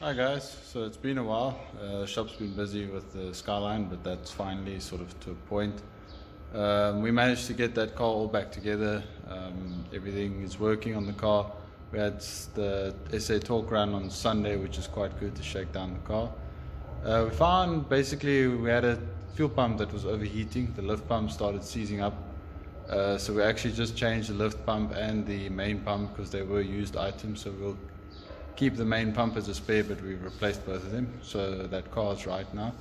Hi guys, so it's been a while. Shop's been busy with the Skyline, but that's finally sort of to a point. We managed to get that car all back together. Everything is working on the car. We had the SA Talk run on Sunday, which is quite good to shake down the car. We found basically we had a fuel pump that was overheating. The lift pump started seizing up. So we actually just changed the lift pump and the main pump because they were used items. So we'll keep the main pump as a spare, but we've replaced both of them, so that car is right now.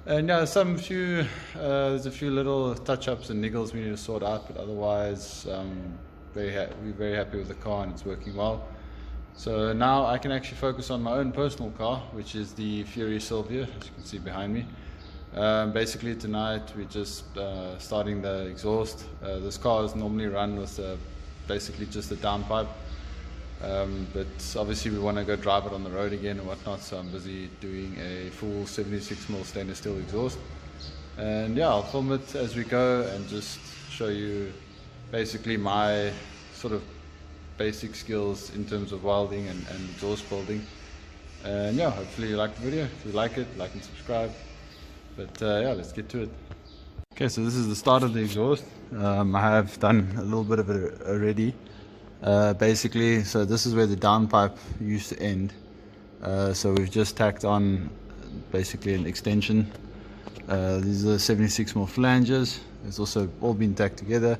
And yeah, there's a few little touch-ups and niggles we need to sort out, but otherwise we're very happy with the car and it's working well. So now I can actually focus on my own personal car, which is the Fury Silvia, as you can see behind me. Basically tonight we're just starting the exhaust. This car is normally run with basically just a downpipe. But obviously we want to go drive it on the road again and whatnot, so I'm busy doing a full 76mm stainless steel exhaust. And yeah, I'll film it as we go and just show you basically my sort of basic skills in terms of welding and exhaust building. And yeah, hopefully you like the video. If you like it, like and subscribe. But yeah, let's get to it. Okay, so this is the start of the exhaust. I have done a little bit of it already. Basically, so this is where the downpipe used to end. So we've just tacked on basically an extension. These are 76mm flanges. It's also all been tacked together.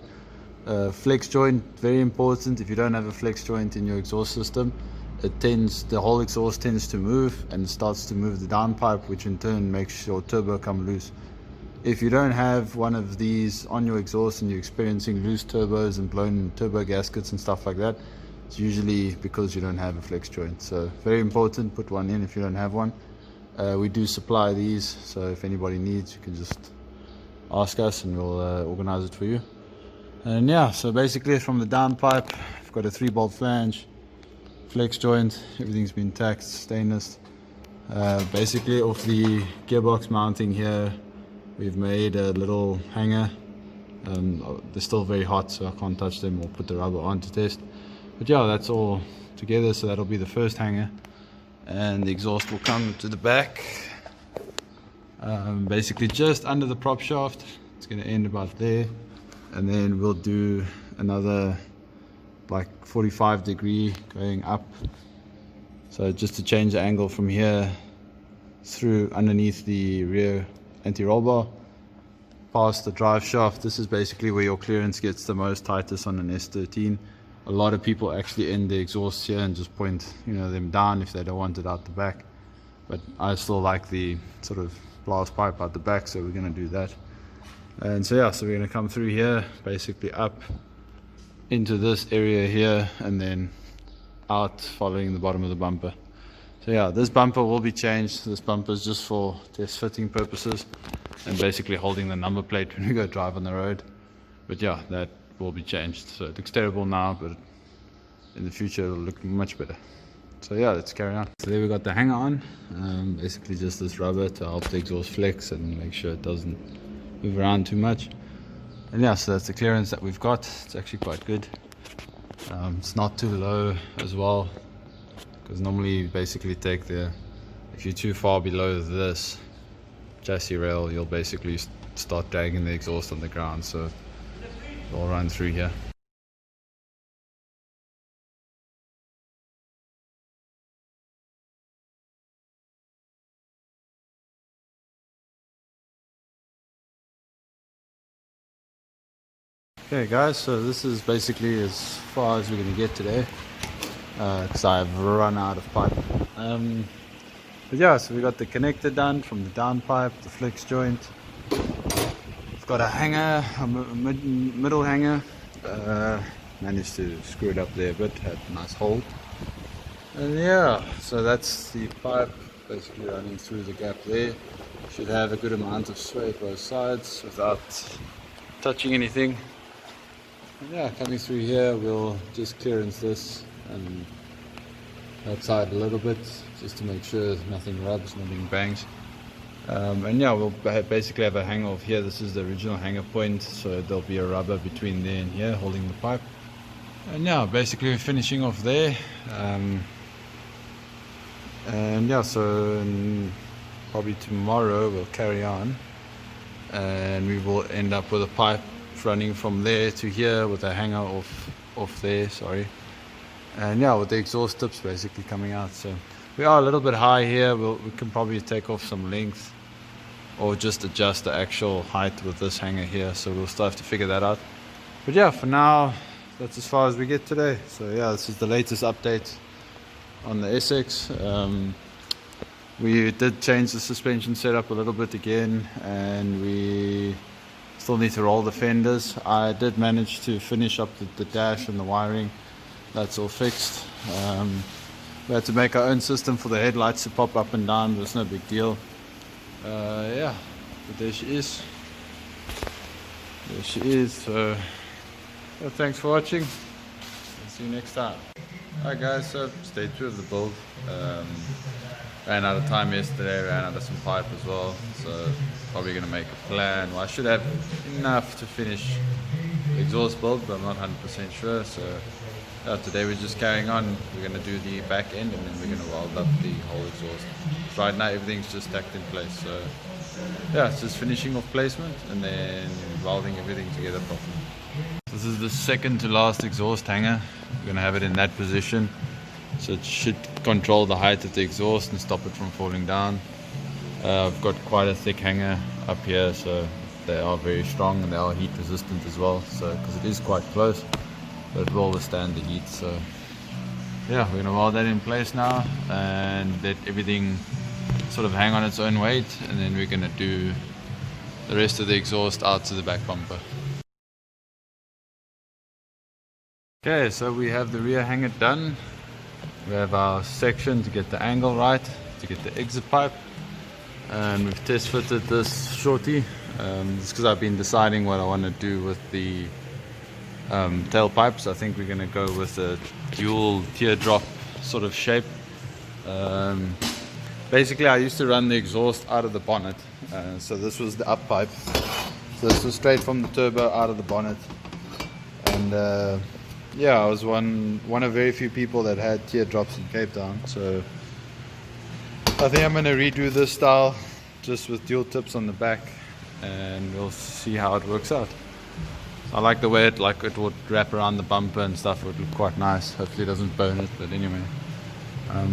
Flex joint, very important. If you don't have a flex joint in your exhaust system, the whole exhaust tends to move and starts to move the downpipe, which in turn makes your turbo come loose. If you don't have one of these on your exhaust and you're experiencing loose turbos and blown turbo gaskets and stuff like that, it's usually because you don't have a flex joint. So very important, put one in if you don't have one. We do supply these, so if anybody needs, you can just ask us and we'll organize it for you. And yeah, so basically from the downpipe, I've got a 3-bolt flange, flex joint, everything's been tacked, stainless. Basically off the gearbox mounting here, we've made a little hanger. They're still very hot, so I can't touch them or put the rubber on to test. But yeah, that's all together, so that'll be the first hanger. And the exhaust will come to the back. Basically just under the prop shaft. It's going to end about there. And then we'll do another like 45-degree going up. So just to change the angle from here through underneath the rear anti-roll bar, past the drive shaft. This is basically where your clearance gets the most tightest on an S13. A lot of people actually end the exhaust here and just point them down if they don't want it out the back, but I still like the sort of blast pipe out the back, so we're going to do that. And so yeah, so we're going to come through here, basically up into this area here and then out following the bottom of the bumper. So yeah, this bumper will be changed. This bumper is just for test fitting purposes and basically holding the number plate when we go drive on the road. But yeah, that will be changed. So it looks terrible now, but in the future it'll look much better. So yeah, let's carry on. So there we got the hanger on. Basically just this rubber to help the exhaust flex and make sure it doesn't move around too much. And yeah, so that's the clearance that we've got. It's actually quite good. It's not too low as well, because normally you basically take if you're too far below this chassis rail, you'll basically start dragging the exhaust on the ground, so it'll run through here. Okay guys, so this is basically as far as we're going to get today, because I've run out of pipe. But yeah, so we got the connector done from the downpipe, the flex joint. We've got a hanger, a middle hanger. Managed to screw it up there a bit, had a nice hole. And yeah, so that's the pipe basically running through the gap there. Should have a good amount of sway both sides without touching anything. And yeah, coming through here, we'll just clearance this and outside a little bit just to make sure nothing rubs, nothing bangs. And yeah, we'll basically have a hanger off here. This is the original hanger point, so there'll be a rubber between there and here holding the pipe. And yeah, basically we're finishing off there. And yeah, so probably tomorrow we'll carry on, and we will end up with a pipe running from there to here with a hanger off there, sorry. And yeah, with the exhaust tips basically coming out. So we are a little bit high here. We can probably take off some length or just adjust the actual height with this hanger here, so we'll still have to figure that out. But yeah, for now that's as far as we get today. So yeah, this is the latest update on the SX. We did change the suspension setup a little bit again, and we still need to roll the fenders. I did manage to finish up the dash and the wiring. That's all fixed. We had to make our own system for the headlights to pop up and down, but it's no big deal. Yeah, but there she is. There she is. So yeah, thanks for watching. I'll see you next time. Alright guys, so stage 2 of the build. Ran out of time yesterday, ran out of some pipe as well, so probably going to make a plan. Well, I should have enough to finish the exhaust build, but I'm not 100% sure. So today we're just carrying on. We're going to do the back end, and then we're going to weld up the whole exhaust. Right now everything's just stacked in place, so yeah, it's just finishing off placement and then welding everything together properly. This is the second to last exhaust hanger. We're going to have it in that position, so it should control the height of the exhaust and stop it from falling down. I've got quite a thick hanger up here, so they are very strong and they are heat resistant as well, so because it is quite close, but it will withstand the heat. So yeah, we're going to weld that in place now and let everything sort of hang on its own weight, and then we're going to do the rest of the exhaust out to the back bumper. Okay, so we have the rear hanger done. We have our section to get the angle right, to get the exit pipe, and we've test fitted this shorty. Just because I've been deciding what I want to do with the tailpipes. I think we're going to go with a dual teardrop sort of shape. Basically I used to run the exhaust out of the bonnet, so this was the up pipe. So this was straight from the turbo out of the bonnet, and yeah, I was one of very few people that had teardrops in Cape Town, so I think I'm going to redo this style just with dual tips on the back, and we'll see how it works out. I like the way it would wrap around the bumper and stuff. It would look quite nice. Hopefully it doesn't burn it, but anyway.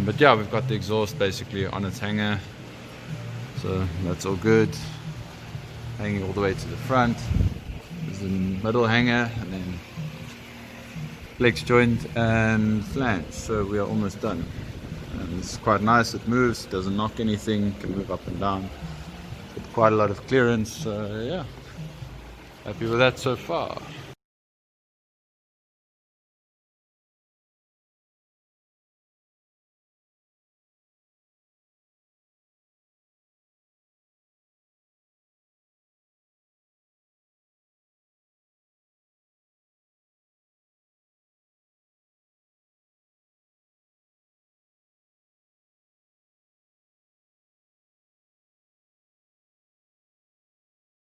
But yeah, we've got the exhaust basically on its hanger, so that's all good. Hanging all the way to the front. There's the middle hanger, and then flex joint and flange. So we are almost done, and it's quite nice. It moves, doesn't knock anything, can move up and down. Got quite a lot of clearance. So yeah, happy with that so far.